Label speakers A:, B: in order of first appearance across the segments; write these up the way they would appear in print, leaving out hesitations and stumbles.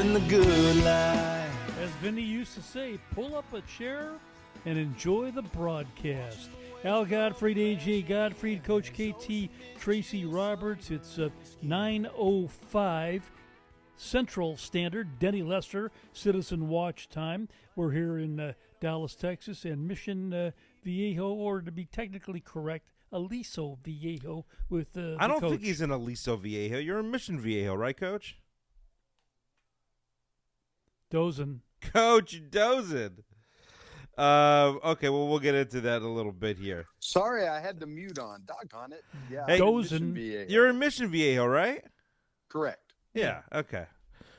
A: living the good life.
B: As Vinnie used to say, pull up a chair and enjoy the broadcast. Al Gottfried, AJ Gottfried, Coach KT, Tracy Roberts. It's 9:05 Central Standard. Denny Lester, Citizen Watch time. We're here in Dallas, Texas, and Mission Viejo, or to be technically correct, Aliso Viejo with the
C: I don't
B: coach.
C: think he's in Aliso Viejo. You're in Mission Viejo, right, Coach?
B: Dozen.
C: Coach Dozen. Okay, well, we'll get into that a little bit here.
D: Sorry, I had the mute on. Doggone it. Yeah,
C: Hey,
B: Dozen.
C: You're in Mission Viejo, right?
D: Correct.
C: Yeah. Okay.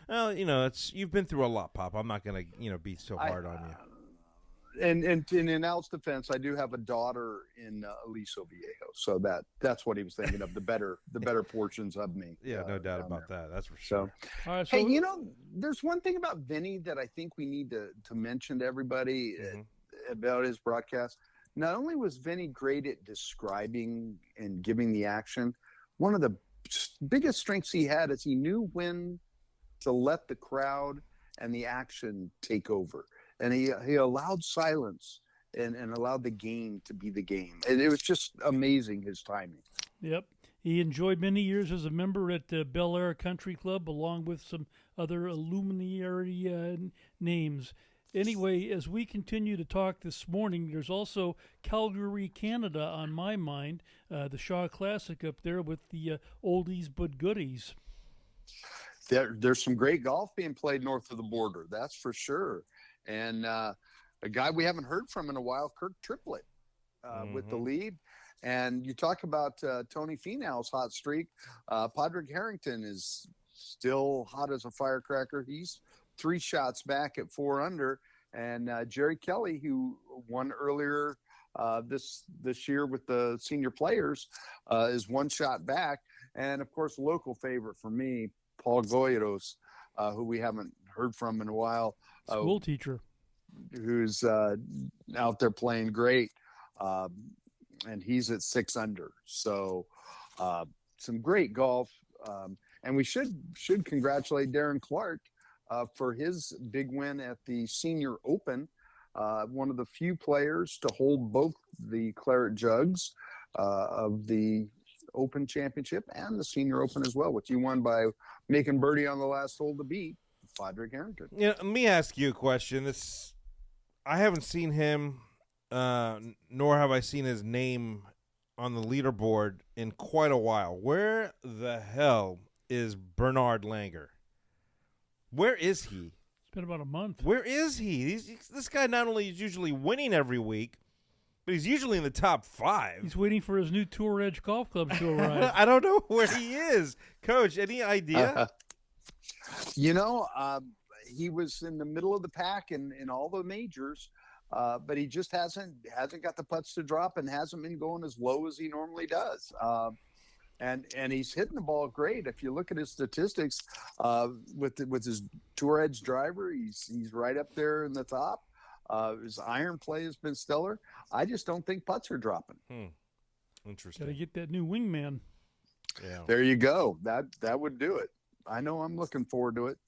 C: Well, you've been through a lot, Pop. I'm not gonna, be so hard on you.
D: And in Al's defense, I do have a daughter in Aliso Viejo, so that's what he was thinking of, the better portions of me.
C: Yeah, no doubt about that. That's for sure.
B: All right,
D: Hey, there's one thing about Vinny that I think we need to mention to everybody about his broadcast. Not only was Vinny great at describing and giving the action, one of the biggest strengths he had is he knew when to let the crowd and the action take over. And he allowed silence and allowed the game to be the game. And it was just amazing, his timing.
B: Yep. He enjoyed many years as a member at Bel Air Country Club, along with some other luminary names. Anyway, as we continue to talk this morning, there's also Calgary, Canada on my mind, the Shaw Classic up there with the oldies but goodies.
D: There's some great golf being played north of the border, that's for sure. And a guy we haven't heard from in a while, Kirk Triplett, with the lead. And you talk about Tony Finau's hot streak. Padraig Harrington is still hot as a firecracker. He's 3 shots back at 4 under. And Jerry Kelly, who won earlier this year with the senior players, is 1 shot back. And, of course, local favorite for me, Paul Goyros, who we haven't heard from in a while.
B: School teacher.
D: Who's out there playing great. And he's at 6 under. So some great golf. And we should congratulate Darren Clark for his big win at the Senior Open. One of the few players to hold both the Claret Jugs of the Open Championship and the Senior Open as well, which he won by making birdie on the last hole to beat Padraig Harrington.
C: Yeah, let me ask you a question. I haven't seen him, nor have I seen his name on the leaderboard in quite a while. Where the hell is Bernard Langer? Where is he?
B: It's been about a month.
C: Where is he? This guy not only is usually winning every week, but he's usually in the top 5.
B: He's waiting for his new Tour Edge golf club to arrive.
C: I don't know where he is. Coach, any idea?
D: He was in the middle of the pack in all the majors, but he just hasn't got the putts to drop and hasn't been going as low as he normally does. And he's hitting the ball great. If you look at his statistics, with his Tour Edge driver, he's right up there in the top. His iron play has been stellar. I just don't think putts are dropping.
C: Interesting.
B: Got to get that new wingman.
C: Yeah.
D: There you go. That would do it. I know I'm looking forward to it.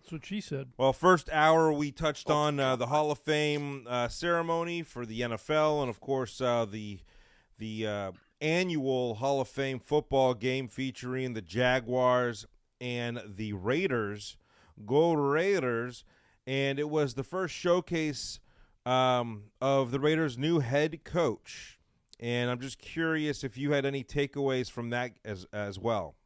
B: That's what she said.
C: Well, first hour we touched on the Hall of Fame ceremony for the NFL, and of course the annual Hall of Fame football game featuring the Jaguars and the Raiders. Go Raiders! And it was the first showcase of the Raiders' new head coach. And I'm just curious if you had any takeaways from that as well.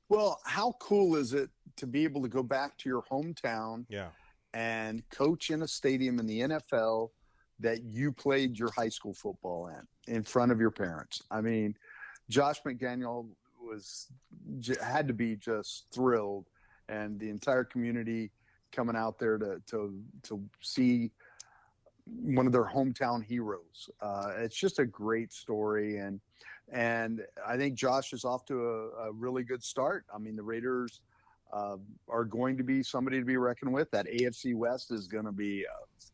D: Well, how cool is it to be able to go back to your hometown and coach in a stadium in the NFL that you played your high school football in front of your parents? I mean, Josh McDaniel had to be just thrilled, and the entire community coming out there to see one of their hometown heroes. It's just a great story, and I think Josh is off to a really good start. I mean, the Raiders are going to be somebody to be reckoned with. That AFC West is going to be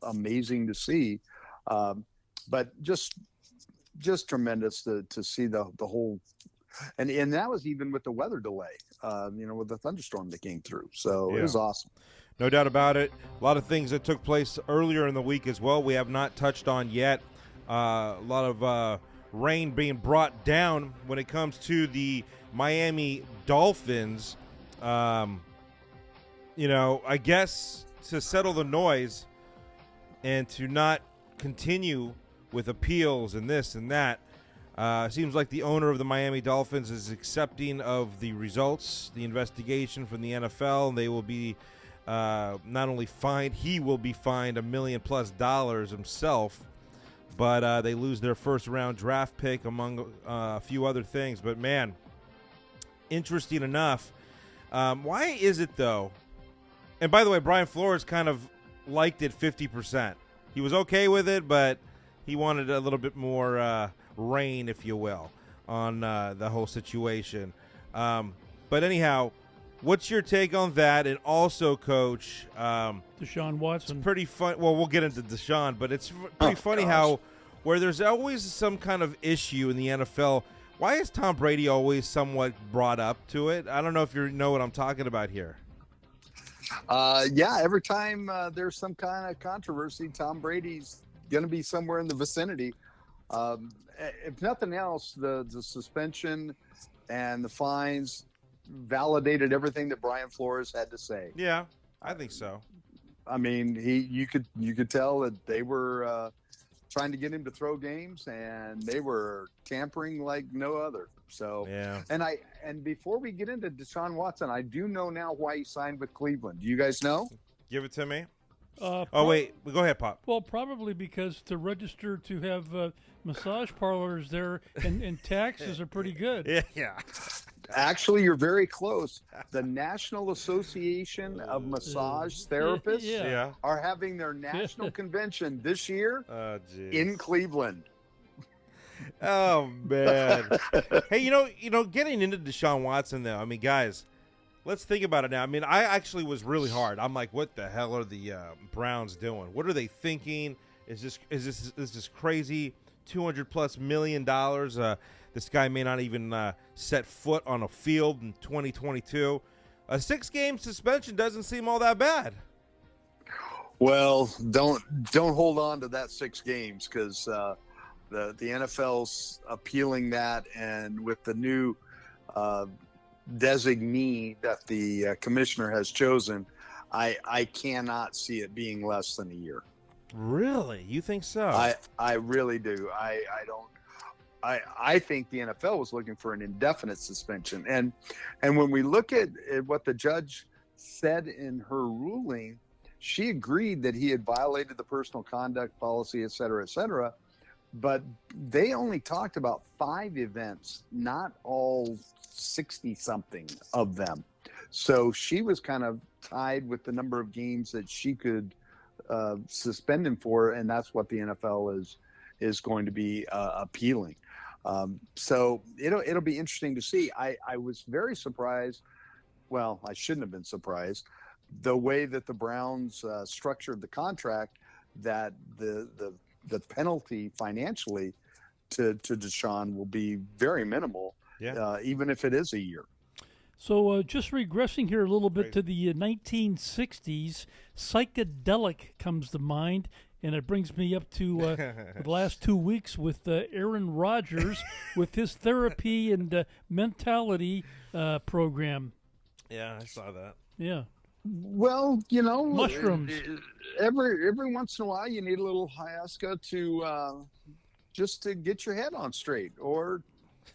D: amazing to see, but just tremendous to see the whole. And that was even with the weather delay. with the thunderstorm that came through. So it was awesome.
C: No doubt about it. A lot of things that took place earlier in the week as well we have not touched on yet. A lot of rain being brought down when it comes to the Miami Dolphins. I guess to settle the noise and to not continue with appeals and this and that, seems like the owner of the Miami Dolphins is accepting of the results, the investigation from the NFL, and they will be not only fined, he will be fined $1 million+ himself, but they lose their first-round draft pick among a few other things. But, man, interesting enough. Why is it, though? And, by the way, Brian Flores kind of liked it 50%. He was okay with it, but he wanted a little bit more reign, if you will, on the whole situation. But anyhow, what's your take on that? And also, Coach,
B: Deshaun Watson.
C: It's pretty fun. Well, we'll get into Deshaun, but it's pretty funny how where there's always some kind of issue in the NFL, why is Tom Brady always somewhat brought up to it? I don't know if you know what I'm talking about here.
D: Every time there's some kind of controversy, Tom Brady's going to be somewhere in the vicinity. If nothing else, the suspension and the fines validated everything that Brian Flores had to say.
C: Yeah, I think so.
D: I mean, you could tell that they were trying to get him to throw games, and they were tampering like no other. So,
C: yeah.
D: And before we get into Deshaun Watson, I do know now why he signed with Cleveland. Do you guys know?
C: Give it to me.
B: Wait.
C: Go ahead, Pop.
B: Well, probably because to register to have massage parlors there and taxes are pretty good.
C: Yeah.
D: Actually, you're very close. The National Association of Massage Therapists are having their national convention this year in Cleveland.
C: Oh, man. Hey, getting into Deshaun Watson, though, I mean, guys, let's think about it now. I mean, I actually was really hard. I'm like, what the hell are the Browns doing? What are they thinking? Is this crazy? $200+ million. This guy may not even set foot on a field in 2022. A 6-game suspension doesn't seem all that bad.
D: Well, don't hold on to that 6 games because the NFL's appealing that, and with the new designee that the commissioner has chosen, I cannot see it being less than a year.
C: Really? You think so?
D: I really do. I don't. I think the NFL was looking for an indefinite suspension, and when we look at what the judge said in her ruling, she agreed that he had violated the personal conduct policy, et cetera, but they only talked about 5 events, not all 60-something of them. So she was kind of tied with the number of games that she could suspend him for, and that's what the NFL is going to be appealing. So it'll be interesting to see. I was very surprised. Well, I shouldn't have been surprised. The way that the Browns structured the contract, that the penalty financially to Deshaun will be very minimal, even if it is a year.
B: So just regressing here a little bit to the 1960s, psychedelic comes to mind. And it brings me up to the last 2 weeks with Aaron Rodgers with his therapy and mentality program.
C: Yeah, I saw that.
B: Yeah.
D: Well,
B: mushrooms.
D: Every once in a while, you need a little ayahuasca to just to get your head on straight or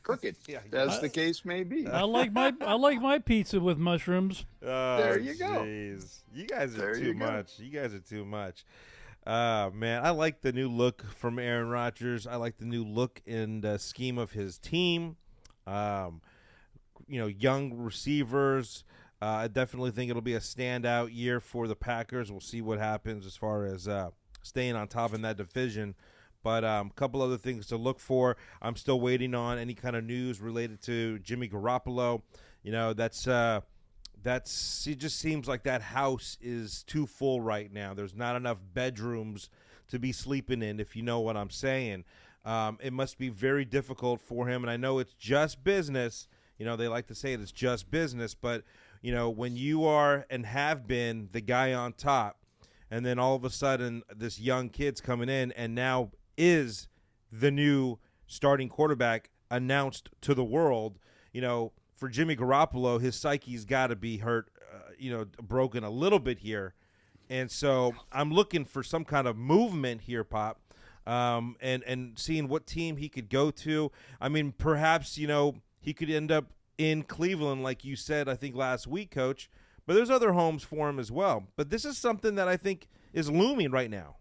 D: crooked, as the case may be.
B: I like my pizza with mushrooms.
C: Oh,
D: there you go.
C: You guys are too much. You guys are too much. Man, I like the new look from Aaron Rodgers. I like the new look and scheme of his team. Young receivers. I definitely think it'll be a standout year for the Packers. We'll see what happens as far as staying on top in that division. But a couple other things to look for. I'm still waiting on any kind of news related to Jimmy Garoppolo. It just seems like that house is too full right now. There's not enough bedrooms to be sleeping in, if you know what I'm saying. It must be very difficult for him, and I know it's just business They like to say it's just business, but, when you are and have been the guy on top, and then all of a sudden this young kid's coming in and now is the new starting quarterback announced to the world, for Jimmy Garoppolo, his psyche's got to be hurt, broken a little bit here. And so I'm looking for some kind of movement here, Pop, and seeing what team he could go to. I mean, perhaps, he could end up in Cleveland, like you said, I think last week, Coach. But there's other homes for him as well. But this is something that I think is looming right now.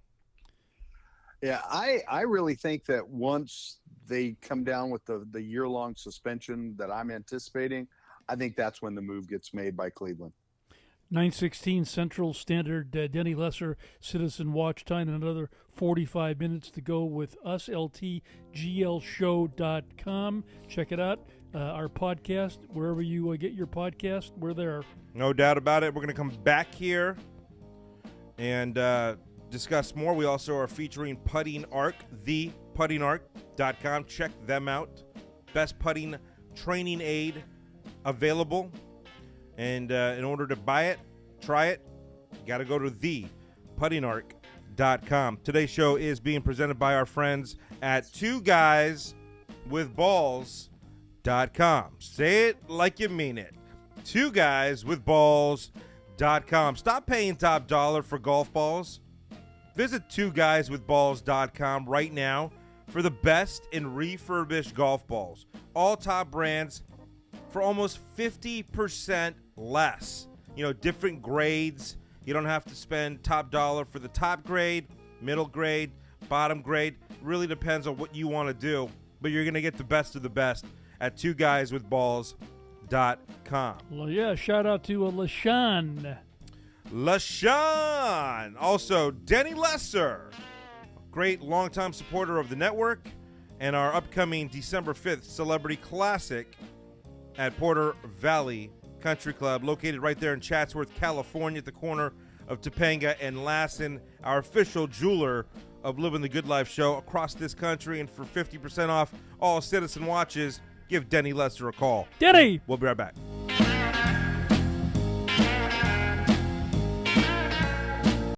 D: Yeah, I really think that once they come down with the year-long suspension that I'm anticipating, I think that's when the move gets made by Cleveland.
B: 9:16 Central Standard. Denny Lesser, Citizen Watch Time, and another 45 minutes to go with us, ltglshow.com. Check it out. Our podcast, wherever you get your podcast, we're there.
C: No doubt about it. We're going to come back here and discuss more. We also are featuring Putting Arc, theputtingarc.com. Check them out. Best putting training aid available. And in order to buy it, try it, you got to go to theputtingarc.com. Today's show is being presented by our friends at twoguyswithballs.com. Say it like you mean it. twoguyswithballs.com. Stop paying top dollar for golf balls. Visit twoguyswithballs.com right now for the best in refurbished golf balls. All top brands for almost 50% less. Different grades. You don't have to spend top dollar for the top grade, middle grade, bottom grade. Really depends on what you want to do, but you're going to get the best of the best at twoguyswithballs.com.
B: Well, yeah, shout out to LaShawn.
C: Also, Denny Lesser, great longtime supporter of the network, and our upcoming December 5th Celebrity Classic at Porter Valley Country Club, located right there in Chatsworth, California, at the corner of Topanga and Lassen, our official jeweler of Living the Good Life show across this country. And for 50% off all Citizen watches, give Denny Lester a call.
B: Denny!
C: We'll be right back.